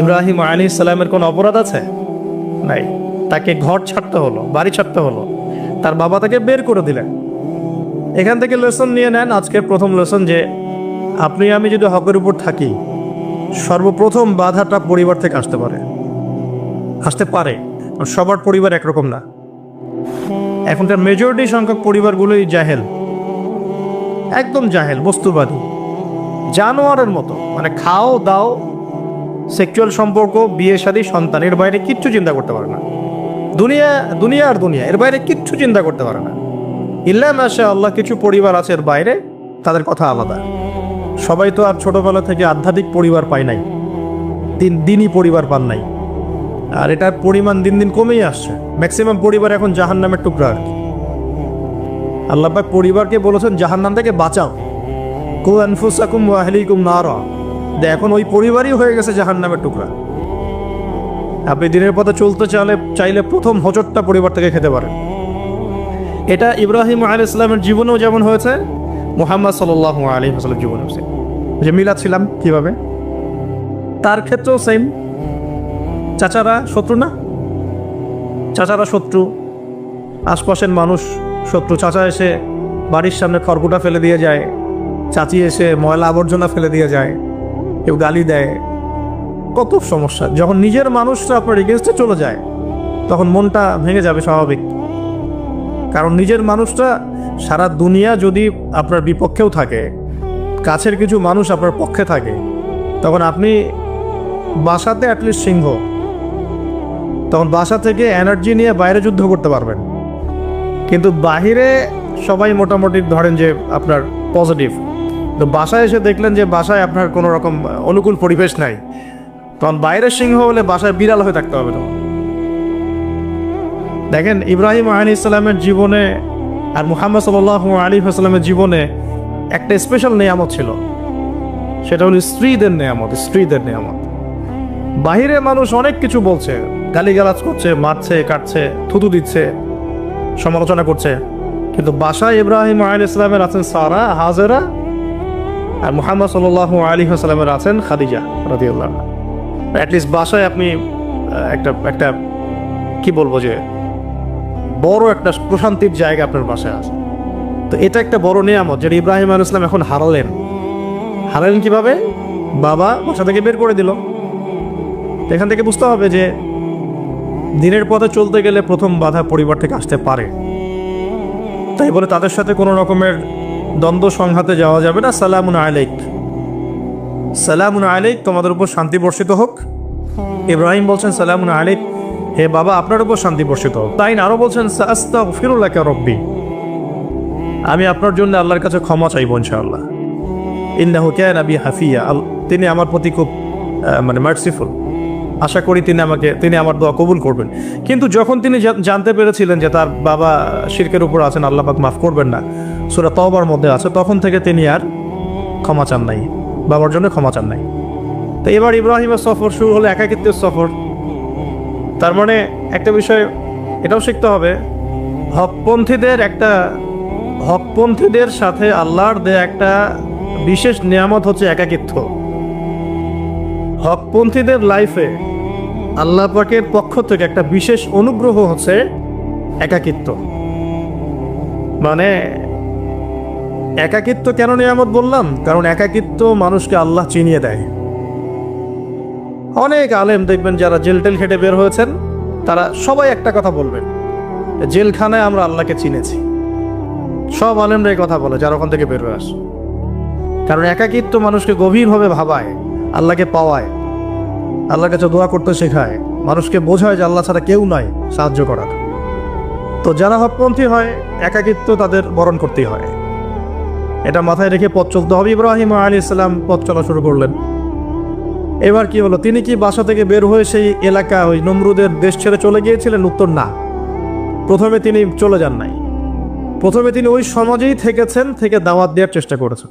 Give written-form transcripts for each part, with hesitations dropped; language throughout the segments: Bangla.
ইব্রাহিম আলাইহিস সালামের কোনো অপরাধ আছে? নাই। তাকে ঘর ছাড়তে হলো, বাড়ি ছাড়তে হলো, তার বাবা তাকে বের করে দিলেন। এখান থেকে লেসন নিয়ে নেন, আজকের প্রথম লেসন যে আপনি আমি যদি হকের উপর থাকি, সর্বপ্রথম বাধাটা পরিবার থেকে আসতে পারে। সবার পরিবার একরকম না। এখনকার মেজরিটি সংখ্যক পরিবারগুলোই জাহেল, একদম জাহেল, বস্তুবাদী, জানোয়ারের মতো। মানে খাও দাও, সেক্সুয়াল সম্পর্ক, বিয়ে শাদী, সন্তান, এর বাইরে কিচ্ছু চিন্তা করতে পারে না। দুনিয়া দুনিয়া আর দুনিয়া, এর বাইরে কিচ্ছু চিন্তা করতে পারে না। ইল্লা মাশা আল্লাহ, কিছু পরিবার আছে এর বাইরে, তাদের কথা আলাদা। সবাই তো আর ছোটবেলা থেকে আধ্যাত্মিক পরিবার পায় নাই, দিনই পরিবার পান নাই। আর এটার পরিমাণ দিন দিন কমেই আসছে। ম্যাক্সিমাম পরিবার এখন জাহান্নামের টুকরা আর কি। আল্লাহ পাক পরিবারকে বলেছেন জাহান্নাম থেকে বাঁচাও, কু আনফুসাকুম ওয়া আহলিকুম নারা। এখন ওই পরিবারই হয়ে গেছে জাহান্নামের টুকরা। আপনি দিনের পথে চলতে চাইলে প্রথম হোঁচটটা পরিবার থেকে খেতে পারেন। এটা ইব্রাহিম আলাইহিস সালামের জীবনেও যেমন হয়েছে, মুহাম্মদ সাল্লাল্লাহু আলাইহি ওয়াসাল্লামের জীবনেও সেম। যে মিলাদ ছিলাম কিভাবে, তার ক্ষেত্রেও সেম। চাচারা শত্রু না, চাচারা শত্রু, আশপাশের মানুষ শত্রু। চাচা এসে বাড়ির সামনে খড়কুটা ফেলে দিয়ে যায়, চাচি এসে ময়লা আবর্জনা ফেলে দিয়ে যায়, কেউ গালি দেয়, কত সমস্যা। যখন নিজের মানুষরা আপনার এগেনস্টে চলে যায়, তখন মনটা ভেঙে যাবে স্বাভাবিক। কারণ নিজের মানুষটা, সারা দুনিয়া যদি আপনার বিপক্ষেও থাকে, কাছের কিছু মানুষ আপনার পক্ষে থাকে, তখন আপনি বাসাতে অ্যাটলিস্ট সিংহ, তখন বাসা থেকে এনার্জি নিয়ে বাইরে যুদ্ধ করতে পারবেন। কিন্তু বাহিরে সবাই মোটামুটি ধরেন যে আপনার পজিটিভ, তো বাসায় এসে দেখলেন যে বাসায় আপনার কোনো রকম অনুকূল পরিবেশ নাই, তখন বাইরের সিংহ হলে বাসায় বিড়াল হয়ে থাকতে হবে। তখন দেখেন ইব্রাহিম আলাইহিস সালামের জীবনে আর মুহাম্মদ সাল্লাল্লাহু আলাইহি ওয়াসাল্লামের জীবনে একটা স্পেশাল নিয়ামত ছিল, সেটা হলো স্ত্রীদের নিয়ামত। বাহিরে মানুষ অনেক কিছু বলছে, গালিগালাজ করছে, মারছে, কাটছে, থুতু দিচ্ছে, সমালোচনা করছে, কিন্তু বাসায় ইব্রাহিম আলাইহিস সালামের আছেন সারা, হাজেরা, আর মুহাম্মদ সাল্লাল্লাহু আলাইহি ওয়াসাল্লামের আছেন খাদিজা রাদিয়াল্লাহু আনহা। অ্যাটলিস্ট বাসায় আপনি একটা কি বলবো, যে বড় একটা প্রশান্তির জায়গা আপনার বাসায় আছে। তো এটা একটা বড় নিয়ামত, যেটা ইব্রাহিম আলাইহিস সালাম এখন হারালেন কিভাবে? বাবা বাসা থেকে বের করে দিল। এখান থেকে বুঝতে হবে যে দিনের পথে চলতে গেলে প্রথম বাধা পরিবার থেকে আসতে পারে। তাই বলে তাদের সাথে কোনো রকমের দ্বন্দ্ব সংঘাতে যাওয়া যাবে না। সালামুন আলাইক, তোমাদের উপর শান্তি বর্ষিত হোক। ইব্রাহিম বলছেন সালামুন আলাইক, হে বাবা আপনার উপর শান্তি বর্ষিত হোক। তাই আরো বলছেন আস্তাগফিরুল্লাকা রব্বি, আমি আপনার জন্য আল্লাহর কাছে ক্ষমা চাইব ইনশাআল্লাহ। ইন্নাহু কানা বি হাফিয়া, তিনি আমার প্রতি খুব মার্সিফুল, আশা করি তিনি আমার দোয়া কবুল করবেন। কিন্তু যখন তিনি জানতে পেরেছিলেন যে তার বাবা শিরকের উপর আছেন, আল্লাহ পাক মাফ করবেন না, সূরা তাওবার মধ্যে আছে, তখন থেকে তিনি আর ক্ষমা চান নাই, বাবার জন্য ক্ষমা চান নাই। তো এবার ইব্রাহিমের সফর শুরু হলো, একাকিত্বের সফর। তার মানে একটা বিষয় এটাও শিখতে হবে, হকপন্থীদের সাথে আল্লাহর দেয়া একটা বিশেষ নিয়ামত হচ্ছে একাকিত্ব। হকপন্থীদের লাইফে আল্লাহ পাকের পক্ষ থেকে একটা বিশেষ অনুগ্রহ হচ্ছে একাকিত্ব। মানে একাকিত্ব কেন নিয়ামত বললাম? কারণ একাকিত্ব মানুষকে আল্লাহ চিনিয়ে দেয়। অনেক আলেম দেখবেন যারা জেল টেল খেটে বের হয়েছেন, তারা সবাই একটা কথা বলবেন, জেলখানায় আমরা আল্লাহকে চিনেছি। সব আলেমরা এই কথা বলে যারা ওখান থেকে বের হয়ে আসে। কারণ একাকিত্ব মানুষকে গভীরভাবে ভাবায়, আল্লাহকে পাওয়ায়, আল্লাহর কাছে দোয়া করতে শেখায়, মানুষকে বোঝায় যে আল্লাহ ছাড়া কেউ নাই সাহায্য করার। তো যারা হকপন্থী হয়, একাকিত্ব তাদের বরণ করতেই হয়। এটা মাথায় রেখে পথ চলতে হবে। ইব্রাহিম আলাইহিস সালাম পথ চলা শুরু করলেন। এবার কি হলো? তিনি কি বাসা থেকে বের হয়ে সেই এলাকা, ওই নমরুদের দেশ ছেড়ে চলে গিয়েছিলেন? উত্তর না। প্রথমে তিনি চলে যান নাই, প্রথমে তিনি ওই সমাজেই থেকেছেন, থেকে দাওয়াত দেওয়ার চেষ্টা করেছেন।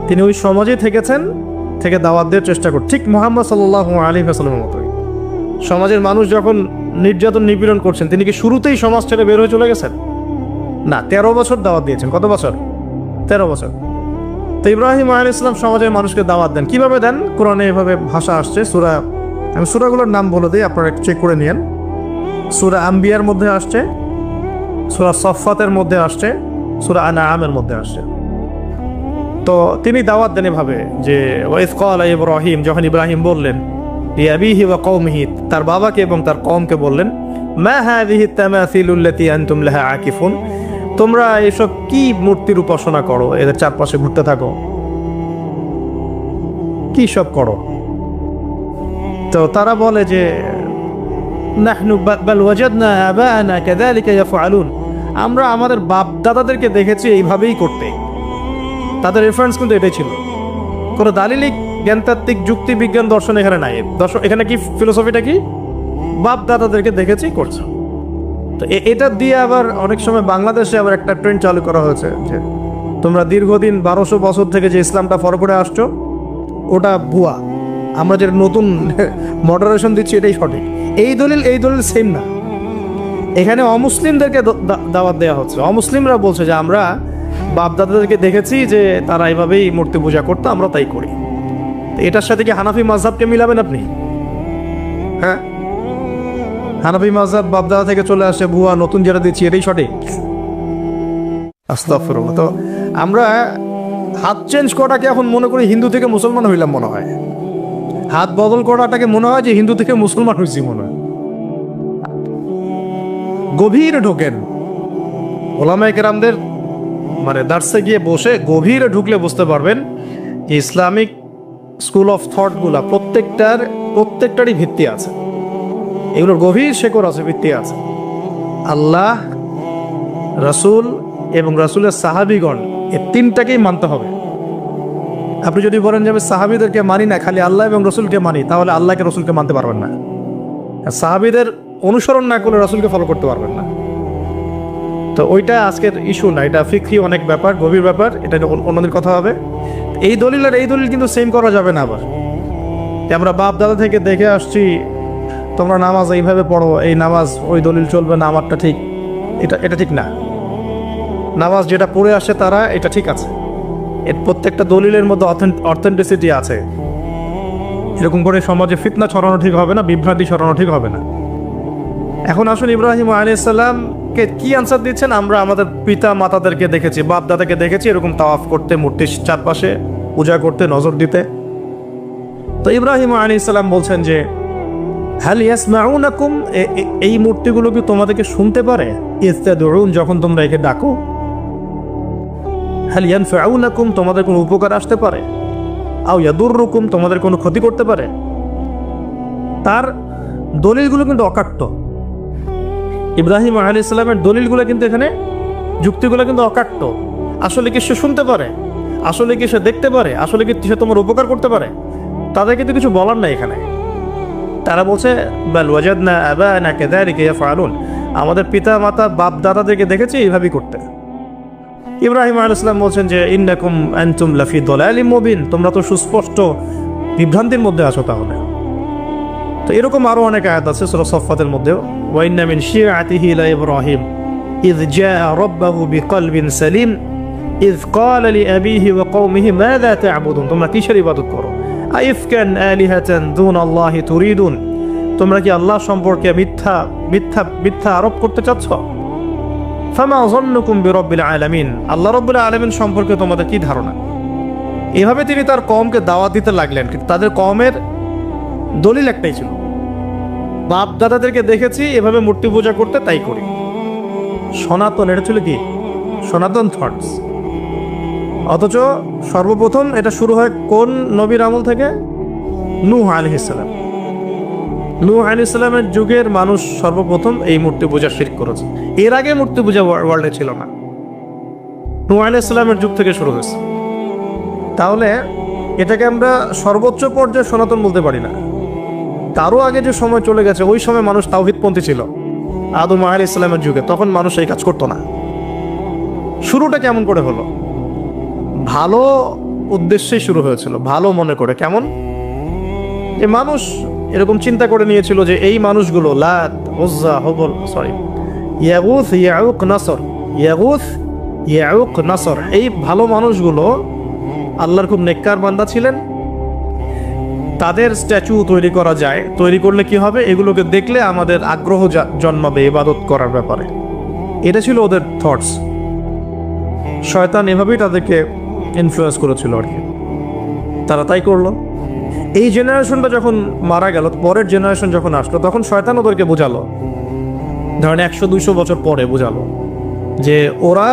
তিনি ওই সমাজেই থেকেছেন, থেকে দাওয়াত দেওয়ার চেষ্টা করছেন। ঠিক মুহাম্মদ সাল্লাল্লাহু আলাইহি ওয়াসাল্লামের মতোই। সমাজের মানুষ যখন নির্যাতন নিপীড়ন করছেন, তিনি কি শুরুতেই সমাজ ছেড়ে বের হয়ে চলে গেছেন? না, 13 বছর দাওয়াত দিয়েছেন। কত বছর? 13 বছর। তো ইব্রাহিম আলাইহিস সালাম সমাজের মানুষকে দাওয়াত দেন। কিভাবে দেন? কোরআনে এভাবে ভাষা আসছে। আমি সূরাগুলোর নাম বলে দিই, আপনারা একটু চেক করে নিন। সূরা আম্বিয়ার মধ্যে আসছে, সূরা সফফাতের মধ্যে আসছে, সূরা আনআমের মধ্যে আসছে। তো তিনি দাওয়াত দেন এভাবে যে ওয়াইজ ক্বালা ইব্রাহিম, যখন ইব্রাহিম বললেন লিআবিহি ওয়া কওমিহি, তার বাবাকে এবং তার কওমকে বললেন, মা হাযিহি তামাসিলুল্লাতী আনতুম লাহা আকিফুন, তোমরা এসব কি মূর্তির উপাসনা করো, এদের চারপাশে ঘুরতে থাকো, কি সব করো? তো তারা বলে যে নাহনু বাল ওয়াজাদনা আবানা কাযালিকা ইয়াফআলুন, আমরা আমাদের বাপ দাদাদেরকে দেখেছি এইভাবেই করতে। তাদের রেফারেন্স কিন্তু এটাই ছিল। কোনো দালিলিক জ্ঞানতাত্ত্বিক যুক্তি বিজ্ঞান দর্শন এখানে নাই। দর্শন এখানে কি ফিলোসফিটা কি? বাপ দাদাদেরকে দেখেছি করছে। তো এটা দিয়ে আবার অনেক সময় বাংলাদেশে আবার একটা ট্রেন্ড চালু করা হয়েছে যে তোমরা দীর্ঘদিন 1200 বছর থেকে যে ইসলামটা ফলো করে আসছো ওটা ভুয়া, আমরা যেটা নতুন মডারেশন দিচ্ছি এটাই সঠিক। এই দলিল সেম না। এখানে অমুসলিমদেরকে দাওয়াত দেওয়া হচ্ছে। অমুসলিমরা বলছে যে আমরা বাপদাদাদেরকে দেখেছি যে তারা এইভাবেই মূর্তি পূজা করতো, আমরা তাই করি। এটার সাথে কি হানাফি মাযহাবকে মিলাবেন আপনি? হ্যাঁ, হানাফি মাযহাব বাপদাদা থেকে চলে আসে, ভুয়া, নতুন যেটা দিচ্ছি এটাই সঠিক। আস্তাগফিরুল্লাহ। তো আমরা হাত চেঞ্জ করাটাকে এখন মনে করি হিন্দু থেকে মুসলমান হইলাম মনে হয়। হাত বদল করাটাকে মনে হয় যে হিন্দু থেকে মুসলমান হয়েছি মনে হয়। গভীরে ঢোকেন ওলামায়ে কেরামদের মানে দার্সে গিয়ে বসে গভীরে ঢুকলে বুঝতে পারবেন যে ইসলামিক স্কুল অফ থটগুলা প্রত্যেকটারই ভিত্তি আছে। এগুলোর গভীর শেকড় আছে, ভিত্তি আছে। আল্লাহ, রাসূল এবং রাসূলের সাহাবীগণ, এই তিনটাকেই মানতে হবে। আপনি যদি বলেন যে আমি সাহাবীদেরকে মানি না, খালি আল্লাহ এবং রসুলকে মানি, তাহলে আল্লাহকে রসুলকে মানতে পারবেন না। সাহাবীদের অনুসরণ না করলে রসুলকে ফলো করতে পারবেন না। তো ওইটা আজকের ইস্যু না, এটা ফিকহি অনেক ব্যাপার, গভীর ব্যাপার, এটা অন্যদের কথা হবে। এই দলিল আর এই দলিল কিন্তু সেম করা যাবে না। আবার আমরা বাপ দাদা থেকে দেখে আসছি তোমরা নামাজ এইভাবে পড়ো, এই নামাজ ওই দলিল চলবে না, আমারটা ঠিক, এটা ঠিক না। নামাজ যেটা পড়ে আসে তারা এটা ঠিক আছে, এর প্রত্যেকটা দলিলের মধ্যে অথেন্টিসিটি আছে। এরকম করে সমাজে ফিতনা ছড়ানো ঠিক হবে না, বিভ্রান্তি ছড়ানো ঠিক হবে না। এখন আসুন ইব্রাহিম আলাইহিস সালামকে কি আনসার দিচ্ছেন? আমরা আমাদের পিতা মাতাদেরকে দেখেছি, বাপ দাদাকে দেখেছি এরকম তাওয়াফ করতে, মূর্তির চারপাশে পূজা করতে, নজর দিতে। তো ইব্রাহিম আলাইহিস সালাম বলছেন যে হাল ইয়াসমাউনাকুম, এই মূর্তিগুলো কি তোমাদেরকে শুনতে পারে? ইস্তাদউন, যখন তোমরা একে ডাকো। হাল ইয়ানফাউনাকুম, তোমাদের কোনো উপকার আসতে পারে? আও ইয়াদুররুকুম, তোমাদের কোনো ক্ষতি করতে পারে? তার দলিলগুলো কিন্তু অকাট্য। ইব্রাহিম আলাইহিস সালামের দলিলগুলো কিন্তু এখানে, যুক্তিগুলো কিন্তু অকাট্য। আসলে কি সে শুনতে পারে? আসলে কি সে দেখতে পারে? আসলে কি সে তোমার উপকার করতে পারে? তাদের কিন্তু কিছু বলার নাই এখানে। তারা বলছে বাল ওয়াজাদনা আবানা কাযালিকা ইয়াফআলুন, আমাদের পিতা মাতা বাপ দাদাদেরকে দেখেছি এইভাবেই করতে। ইব্রাহিম আলাইহিস সালাম বলছেন যে ইন্নাকুম আনতুম লাফি দালালিম মুবিন, তোমরা তো সুস্পষ্ট বিভ্রান্তির মধ্যে আছো। তাহলে তো এরকম আরো অনেক আয়াত আছে সূরা সফফাতের মধ্যেও, ওয়া ইন্না মিন শিআতিহি লা ইব্রাহিম ইয জাআ রাব্বাহু বিকলবিন সালিম ইয ক্বালা লিআবিহি ওয়া কওমিহি মাযা তা'বুদুন, তোমরা কিসের ইবাদত করো? আইফকান আলিহাতান দুনাল্লাহি তুরিদুন, তোমরা কি আল্লাহ সম্পর্কে মিথ্যা আরোপ করতে চাচ্ছ? ফামা যান্নুকুম বিরাব্বিল আলামিন, আল্লাহ রাব্বুল আলামিন সম্পর্কে তোমাদের কি ধারণা? এভাবে তিনি তার কওমকে দাওয়াত দিতে লাগলেন। কিন্তু তাদের কওমের দলিল একটাই ছিল, বাপ দাদাদেরকে দেখেছি এভাবে মূর্তি পূজা করতে, তাই করি। সনাতন, এটা ছিল কি সনাতন থটস। অথচ সর্বপ্রথম এটা শুরু হয় কোন নবীর আমল থেকে? নূহ আলাইহিস সালাম। নূহ আলাইহিস সালামের যুগের মানুষ সর্বপ্রথম এই মূর্তি পূজা শিরক করেছে। এর আগে মূর্তি পূজা ওয়ার্ল্ডে ছিল না, নূহ আলাইহিস সালামের যুগ থেকে শুরু হয়েছে। তাহলে এটাকে আমরা সর্বোচ্চ পর্যায়ে সনাতন বলতে পারি না। তারও আগে যে সময় চলে গেছে, ওই সময় মানুষ তাওহীদপন্থী ছিল। আদম আলাইহিস সালামের যুগে তখন মানুষ এই কাজ করতো না। শুরুটা কেমন করে হলো? ভালো উদ্দেশ্যেই শুরু হয়েছিল, ভালো মনে করে। কেমন? যে মানুষ এরকম চিন্তা করে নিয়েছিল যে এই মানুষগুলো লাত, উজ্জা, হুবল, ইয়াগুথ, ইয়াউক, নাসর, ইয়াগুথ, ইয়াউক, নাসর, এই ভালো মানুষগুলো আল্লাহর খুব নেককার বান্দা ছিলেন, তাদের স্ট্যাচু তৈরি করা যায়, তৈরি করলে কি হবে, এগুলোকে দেখলে আমাদের আগ্রহ জন্মাবে ইবাদত করার ব্যাপারে। এটা ছিল ওদের থটস। শয়তান এভাবেই তাদেরকে ইনফ্লুয়েন্স করেছিল আর কি, তারা তাই করলো। এই জেনারেশনটা যখন মারা গেল, পরের জেনারেশন যখন আসলো, তখন শয়তান ওদেরকে বোঝালো, ধরেন 100-200 বছর পরে বোঝালো যে ওরা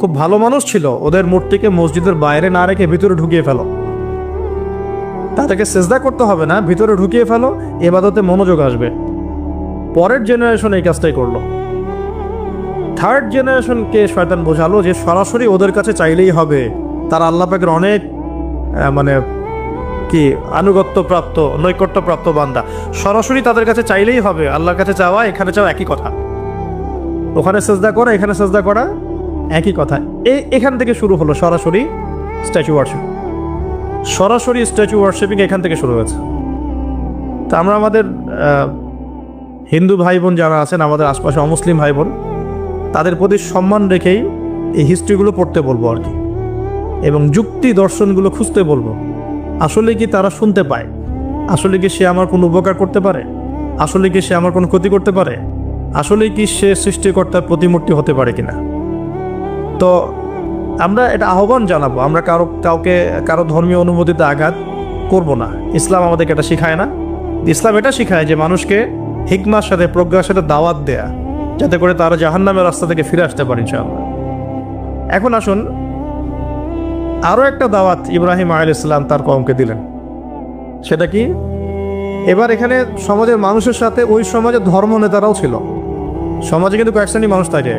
খুব ভালো মানুষ ছিল, ওদের মূর্তিকে মসজিদের বাইরে না রেখে ভিতরে ঢুকিয়ে ফেলো, তাদেরকে সেজদা করতে হবে না, ভিতরে ঢুকিয়ে ফেলো, ইবাদতে মনোযোগ আসবে। পরের জেনারেশন এই কাজটাই করলো। থার্ড জেনারেশনকে শয়তান বোঝালো যে সরাসরি ওদের কাছে চাইলেই হবে, তারা আল্লাহ পাকের অনেক মানে কি আনুগত্যপ্রাপ্ত, নৈকট্যপ্রাপ্ত বান্দা, সরাসরি তাদের কাছে চাইলেই হবে। আল্লাহর কাছে চাওয়া এখানে চাওয়া একই কথা, ওখানে সেজদা করা এখানে সেজদা করা একই কথা। এখান থেকে শুরু হলো সরাসরি স্ট্যাচু ওয়ার্শিপ। সরাসরি স্ট্যাচু ওয়ার্শিপিং এখান থেকে শুরু হয়েছে। তা আমরা আমাদের হিন্দু ভাই বোন যারা আছেন, আমাদের আশপাশে অমুসলিম ভাই বোন, তাদের প্রতি সম্মান রেখেই এই হিস্ট্রিগুলো পড়তে বলবো আর কি, এবং যুক্তি দর্শনগুলো খুঁজতে বলবো। আসলে কি তারা শুনতে পায়? আসলে কি সে আমার কোনো উপকার করতে পারে? আসলে কি সে আমার কোনো ক্ষতি করতে পারে? আসলে কি সে সৃষ্টিকর্তার প্রতিমূর্তি হতে পারে কিনা? তো আমরা এটা আহ্বান জানাবো, আমরা কারো ধর্মীয় অনুভূতিতে আঘাত করব না। ইসলাম আমাদেরকে এটা শিখায় না। ইসলাম এটা শিখায় যে মানুষকে হিকমার সাথে, প্রজ্ঞার সাথে দাওয়াত দেয়া, যাতে করে তারা জাহান্নামের রাস্তা থেকে ফিরে আসতে পারে ইনশাআল্লাহ। এখন আসুন, আরও একটা দাওয়াত ইব্রাহিম আলাইহিস সালাম তার কওমকে দিলেন। সেটা কি? এবার এখানে সমাজের মানুষের সাথে ওই সমাজের ধর্ম নেতারাও ছিল। সমাজে কিন্তু কয়েক শ্রেণীর মানুষ থাকে,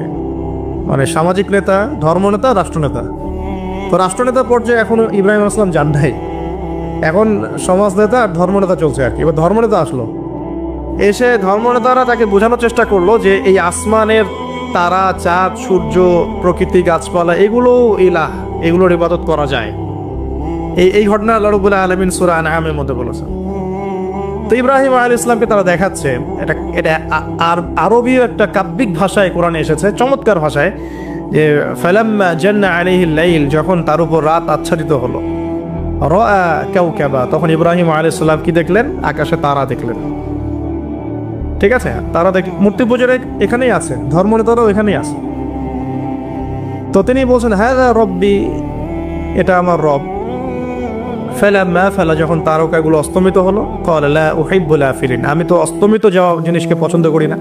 মানে সামাজিক নেতা, ধর্মনেতা, রাষ্ট্রনেতা। তো রাষ্ট্রনেতা পর্যায়ে এখনো ইব্রাহিম আলাইহিস সালাম যান নাই, এখন সমাজ নেতা আর ধর্মনেতা চলছে আর কি। এবার ধর্মনেতা আসলো, এসে ধর্মনেতারা তাকে বোঝানোর চেষ্টা করলো যে এই আসমানের তারা, চাঁদ, সূর্য, প্রকৃতি, গাছপালা, এগুলো ইলাহ, এগুলোর ইবাদত করা যায়। এই ঘটনা আল্লাহ রাব্বুল আলামিন সূরা আনআমের মধ্যে বলেছেন। তো ইব্রাহিম আলাইহিস সালামকে তারা দেখাচ্ছে, এটা আরবীয় একটা কাব্যিক ভাষায় কোরআনে এসেছে, চমৎকার ভাষায়, যে ফালাম্মা জান্না আলাইহিল লাইল, যখন তার উপর রাত আচ্ছাদিত হলো, রাআ কাওকাবা, তখন ইব্রাহিম আলাইহিস সালাম কি দেখলেন? আকাশে তারা দেখলেন। ঠিক আছে, তারা মূর্তি পূজার এখানেই আছে, ধর্মনেতারাও এখানেই আছে। তো তিনি বলছেন, হ্যাঁ রব্বি, এটা আমার রব। ফালাম্মা ফালা, যখন তারকাগুলো অস্তমিত হলো, ক্বালা লা উহিব্বুল আফিলিন, আমি তো অস্তমিত যাওয়া জিনিসকে পছন্দ করি না।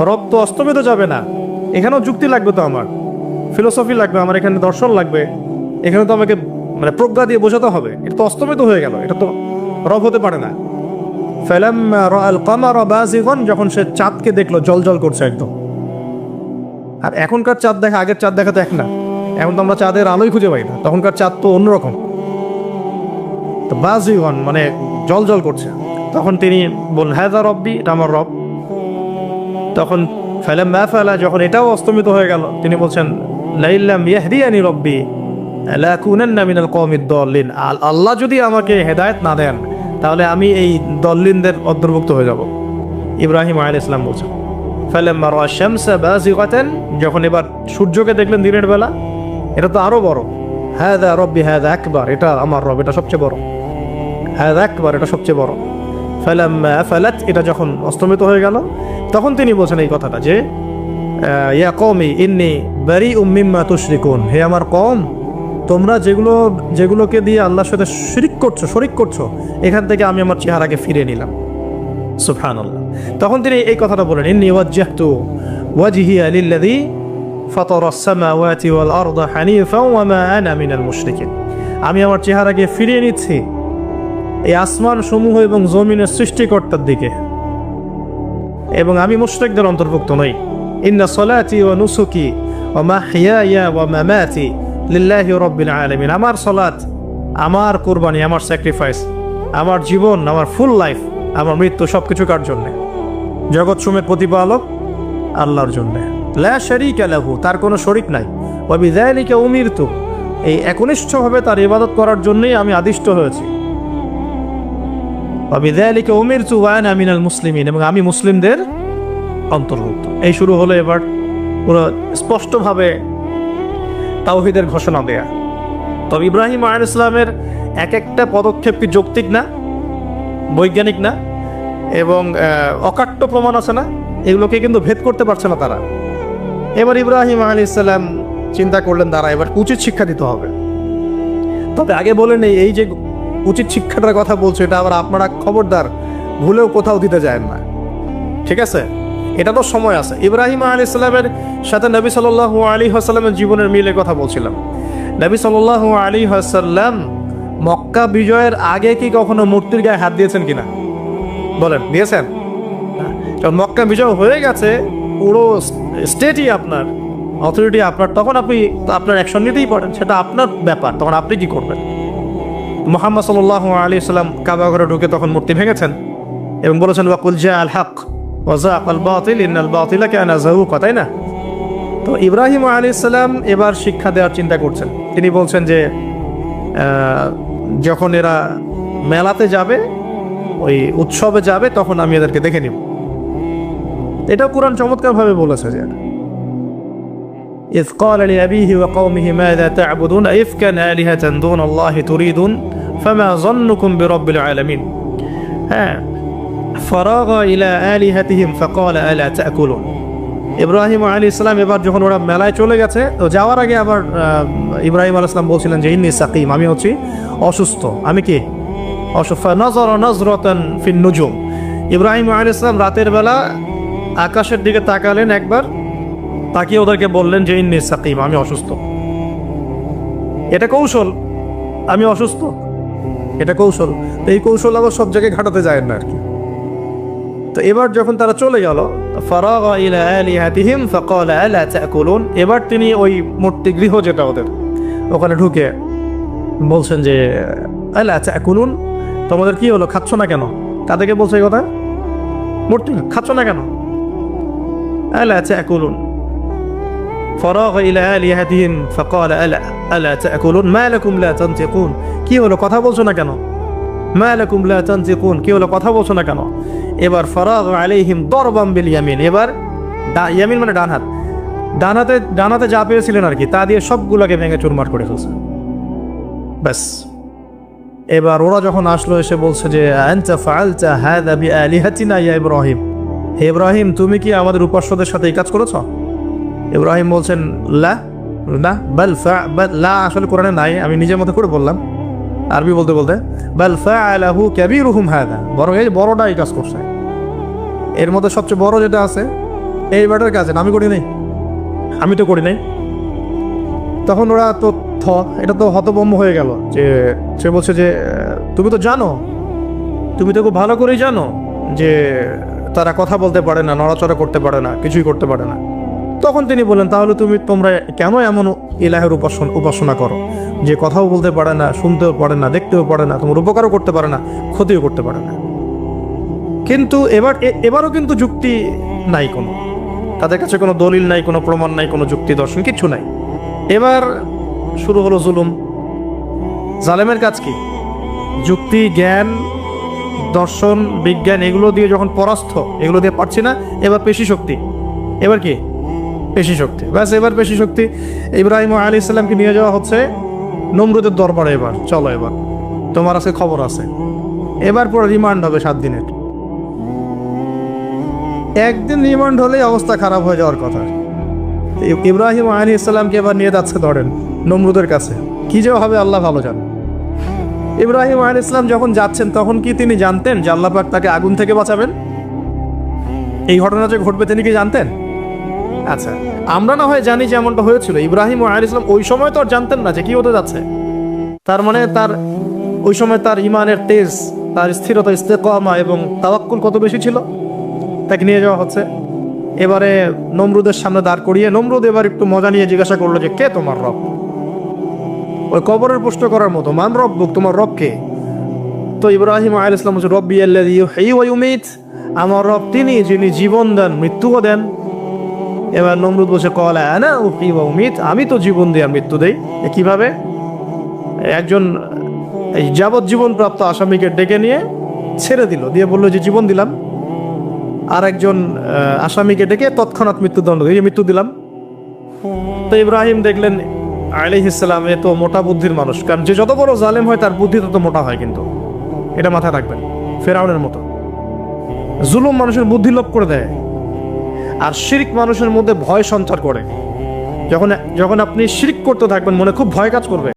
রব তো অস্তমিত যাবে না, এখানেও যুক্তি লাগবে, তো আমার ফিলোসফি লাগবে, আমার এখানে দর্শন লাগবে, এখানে তো আমাকে মানে প্রজ্ঞা দিয়ে বোঝাতে হবে। এটা তো অস্তমিত হয়ে গেল, এটা তো রব হতে পারে না। ফালাম্মা রাআল কামারা বাযিগান, যখন সে চাঁদকে দেখলো জলজল করছে একদম। আর এখনকার চাঁদ দেখা আগের চাঁদ দেখা তো এক না, এখন তো আমরা চাঁদের আলোই খুঁজে পাই না, তখনকার চাঁদ তো অন্যরকম। তো বাযিগান মানে জলজল করছে। তখন তিনি বললেন, হাযা রব্বি, এটা আমার রব। তখন ফালাম্মা ফালা, যখন এটাও অস্তমিত হয়ে গেল, তিনি বলছেন, লাইল্লাম ইয়াহদিয়ানি রব্বি লাকুনান্না মিনাল কওমিদ দাল্লিন, আল্লাহ যদি আমাকে হেদায়েত না দেন, তাহলে আমি এই দল্লিনদের অন্তর্ভুক্ত হয়ে যাব। ইব্রাহিম আলাইহিস সালাম বলছেন, ফালাম্মা রাআ শামসা বাযিগাতান, যখন এবার সূর্যকে দেখলেন দিনের বেলা, এটা তো আরো বড়। হাযা রব্বি হাযা আকবার, এটা আমার রব, এটা সবচেয়ে বড়। হাযা আকবার, এটা সবচেয়ে বড়। ফালাম্মা আফালাত, এটা যখন অস্তমিত হয়ে গেল, তখন তিনি বলছেন এই কথাটা যে, ইয়া কওমি ইন্নী বারিউম মিম্মা তুশরিকুন, হে আমার কওম, তোমরা যেগুলোকে দিয়ে আল্লাহর সাথে শরিক করছো, এখান থেকে আমি আমার চেহারাকে ফিরিয়ে নিলাম। সুবহানাল্লাহ। তখন তিনি এই কথাটা বলেন, ইন্নী ওয়াজ্জাহতু ওয়াজহিয়া লিল্লাযী ফাতারাস সামাওয়াতি ওয়াল আরদা হানিফাও ওয়া মা আনা মিনাল মুশরিকিন, আমি আমার চেহারাকে ফিরিয়ে নিচ্ছি এই আসমান সমূহ এবং জমিনের সৃষ্টিকর্তার দিকে, এবং আমি মুশরিকদের অন্তর্ভুক্ত নই। ইন্না সলাতি ওয়া নুসুকি ওয়া মাহইয়ায়া ওয়া মামাতি লিল্লাহি রাব্বিল আলামিন, আমার সালাত, আমার কুরবানি, আমার স্যাক্রিফাইস, আমার জীবন, আমার ফুল লাইফ, আমার মৃত্যু, সবকিছু কার জন্য? জগৎ সমূহের প্রতিপালক আল্লাহর জন্য। লা শারীকা লাহু, তার কোনো শরীক নাই। ওয়া বিযালিকা উমিরতু, এই একনিষ্ঠভাবে তার ইবাদত করার জন্যই আমি আদিষ্ট হয়েছি। ওয়া বিযালিকা উমিরতু ওয়া আনা মিনাল মুসলিমিন, এবং আমি মুসলিমদের অন্তর্ভুক্ত। এই শুরু হলো এবার পুরো স্পষ্টভাবে তাওহীদের ঘোষণা দেয়া। তবে ইব্রাহিম আলাইহিস সালামের এক একটা পদক্ষেপ কি যৌক্তিক না, বৈজ্ঞানিক না, এবং অকাট্য প্রমাণ আছে না, এগুলোকে কিন্তু ভেদ করতে পারছে না তারা। এবার ইব্রাহিম আলাইহিস সালাম চিন্তা করলেন তারা এবার উচিত শিক্ষা দিতে হবে। তবে আগে বলে নেই, এই যে উচিত শিক্ষাটার কথা বলছে এটা আবার আপনারা খবরদার ভুলেও কোথাও দিতে যায় না, ঠিক আছে? এটা তো সময় আছে। ইব্রাহিম আলাইহিস সালামের সাথে নবী সাল্লাল্লাহু আলাইহি ওয়াসাল্লামের জীবনের মিলের কথা বলছিলাম। নবী সাল্লাল্লাহু আলাইহি ওয়াসাল্লাম মক্কা বিজয়ের আগে কি কখনো মূর্তির গায়ে হাত দিয়েছেন কিনা বলেন? দিয়েছেন? কারণ মক্কা বিজয় হয়ে গেছে, পুরো স্টেটই আপনার, অথরিটি আপনার, তখন আপনি আপনার অ্যাকশন নিতেই পারেন, সেটা আপনার ব্যাপার, তখন আপনি কি করবেন? মুহাম্মদ সাল্লাল্লাহু আলাইহি ওয়াসাল্লাম কাবা ঘরে ঢুকে তখন মূর্তি ভেঙেছেন এবং বলেছেন ওয়াকুল জাআল হক ওয়া যাকাল বাতিল ইন্নাল বাতিলা কানা যাহুকা, তাই না? তো ইব্রাহিম আলাইহিস সালাম এবার শিক্ষা দেওয়ার চিন্তা করছেন। তিনি বলছেন যে যখন এরা মেলাতে যাবে, ওই উৎসবে যাবে, তখন আমি এদেরকে দেখে নিব। এটাও কোরআন চমৎকারভাবে বলেছে যে إذ قال لأبيه وقومه ماذا تعبدون أئفكا آلهة دون الله تريدون فما ظنكم برب العالمين فراغ إلى آلهتهم فقال ألا تأكلون। ইব্রাহিম আলাইহিস সালাম এবার যখন ওরা মেলায় চলে গেছে, তো যাওয়ার আগে আবার ইব্রাহিম আলাইহিস সালাম বলছিলেন যে ইন্নী সাকিম, আমি হচ্ছি অসুস্থ। আমি কি অসুস্থ? নাযারা নাযরাতান ফিন নুজুম, ইব্রাহিম আলাইহিস সালাম রাতের বেলা আকাশের দিকে তাকালেন একবার, তাকিয়ে ওদেরকে বললেন যে ইন্নী সাকিম, আমি অসুস্থ। এটা কৌশল, আমি অসুস্থ, এটা কৌশল। তো এই কৌশল আবার সব জায়গায় ঘাটাতে যায় না আর কি। তো এবার যখন তারা চলে গেল, ফারাগা ইলা আলিহাতিহিম ফাকালা আলা তাকুলুন, এবার তিনি ওই মূর্তি গৃহ যেটা ওদের, ওখানে ঢুকে বলছেন যে আলা তাকুলুন, তোমাদের কি হলো, খাচ্ছ না কেন? তাদেরকে বলছে এই কথা, মূর্তি খাচ্ছ না কেন? আলা তাকুলুন ফারাগা ইলা আলিহাতিহিম ফাকালা আলা তাকুলুন মা লাকুম লা তানতিকুন, কি হলো, কথা বলছো না কেন? মা লাকুম লা তানতিকুন, কি হলো, কথা বলছো না কেন? এবার ফারাগ আলাইহিম দরবাম বিল ইয়ামিন, এবার ইয়ামিন মানে ডান হাত, ডান হাতে যা পেয়েছিলেন আর কি, তা দিয়ে সবগুলোকে ভেঙে চুরমার করে ফেলছে। ব্যাস, এবার ওরা যখন আসলো এসে বলছে যে আনতা ফাআলতা হাযা বিআলিহাতিনা ইয়া ইব্রাহিম, হে ইব্রাহিম তুমি কি আমাদের উপাস্যদের সাথে এই কাজ করেছো? ইব্রাহিম বলছেন লা না বাল লা, আসলে কোরআনে নাই, আমি নিজের মতো করে বললাম আরবি বলতে বলতে, বাল ফাআলাহু কাবীরুহুম হাযা, বরং এই বড়টা এই কাজ করছে, এর মধ্যে সবচেয়ে বড় যেটা আছে এই ব্যাটার কাছে, আমি করি নাই, আমি তো করি নাই। তখন ওরা তো এটা তো হতভম্ব হয়ে গেল, যে সে বলছে যে তুমি তো জানো, তুমি তো খুব ভালো করেই জানো যে তারা কথা বলতে পারে না, নড়াচড়া করতে পারে না, কিছুই করতে পারে না। তখন তিনি বললেন তাহলে তোমরা কেন এমন ইলাহের উপাসনা করো যে কথাও বলতে পারে না, শুনতেও পারে না, দেখতেও পারে না, তোমার উপকারও করতে পারে না, ক্ষতিও করতে পারে না। কিন্তু এবারও কিন্তু যুক্তি নাই, কোনো তাদের কাছে কোনো দলিল নাই, কোনো প্রমাণ নাই, কোনো যুক্তি দর্শন কিচ্ছু নাই। এবার শুরু হলো জুলুম। জালেমের কাজ কি? যুক্তি, জ্ঞান, দর্শন, বিজ্ঞান এগুলো দিয়ে যখন পরাস্ত, এগুলো দিয়ে পারছি না, এবার পেশি শক্তি। এবার কি? পেশি শক্তি। ব্যাস, এবার পেশি শক্তি। ইব্রাহিম আলাইহিস সালামকে নিয়ে যাওয়া হচ্ছে নমরুদের দরবারে। এবার চলো, এবার তোমার আজকে খবর আছে। এবার পুরো রিমান্ড হবে 7 দিনের। একদিন রিমান্ড হলেই অবস্থা খারাপ হয়ে যাওয়ার কথা। ইব্রাহিম আলাইহিস সালামকে এবার নিয়ে যাচ্ছে ধরেন নমরুদের কাছে, কি যে হবে আল্লাহ ভালো জান। ইব্রাহিম আলাইহিস সালাম যখন যাচ্ছেন তখন কি তিনি জানতেন যে আল্লাহ পাক তাকে আগুন থেকে বাঁচাবেন? এই ঘটনা যে ঘটবে তিনি কি জানতেন? আচ্ছা, আমরা না হয় জানি যে এমনটা হয়েছিল, ইব্রাহিম আলাইহিস সালাম ওই সময় তো আর জানতেন না যে কি হতে যাচ্ছে। তার মানে তার ওই সময় তার ইমানের তেজ, তার স্থিরতা, ইস্তেকামা এবং তাওয়াক্কুল কত বেশি ছিল। তাকে নিয়ে যাওয়া হচ্ছে এবারে নমরুদের সামনে দাঁড় করিয়ে। নমরুদ এবার একটু মজা নিয়ে জিজ্ঞাসা করলো যে কে তোমার রব? ওই কবরের প্রশ্ন করার মতো, মান রব্বুক, তোমার রব কে? তো ইব্রাহিম আলাইহিস সালাম বলছে রব্বি আল্লাযী ইউহয়ী ওয়া ইউমীত, আমার রব তিনি যিনি জীবন দেন মৃত্যুও দেন। এবার নমরুদ বলছে ক্বালা আনা উহয়ী ওয়া উমীত, আমি তো জীবন দিই আর মৃত্যু দেই। কিভাবে? একজন এই যাবজ্জীবন প্রাপ্ত আসামিকে ডেকে নিয়ে ছেড়ে দিল, দিয়ে বললো যে জীবন দিলাম। আর একজন আসামিকে ডেকে তৎক্ষণাৎ মৃত্যুদণ্ড দিয়ে মৃত্যু দিলাম। তো ইব্রাহিম দেখলেন আলাইহিস সালাম এ তো মোটা বুদ্ধির মানুষ, কারণ যে যত বড় জালেম হয় তার বুদ্ধি তত মোটা হয়, কিন্তু এটা মাথায় রাখবেন। ফেরাউনের মতো জুলুম মানুষের বুদ্ধি লোপ করে দেয়, আর শিরক মানুষের মধ্যে ভয় সঞ্চার করে। যখন যখন আপনি শিরক করতে থাকবেন মনে খুব ভয় কাজ করবে।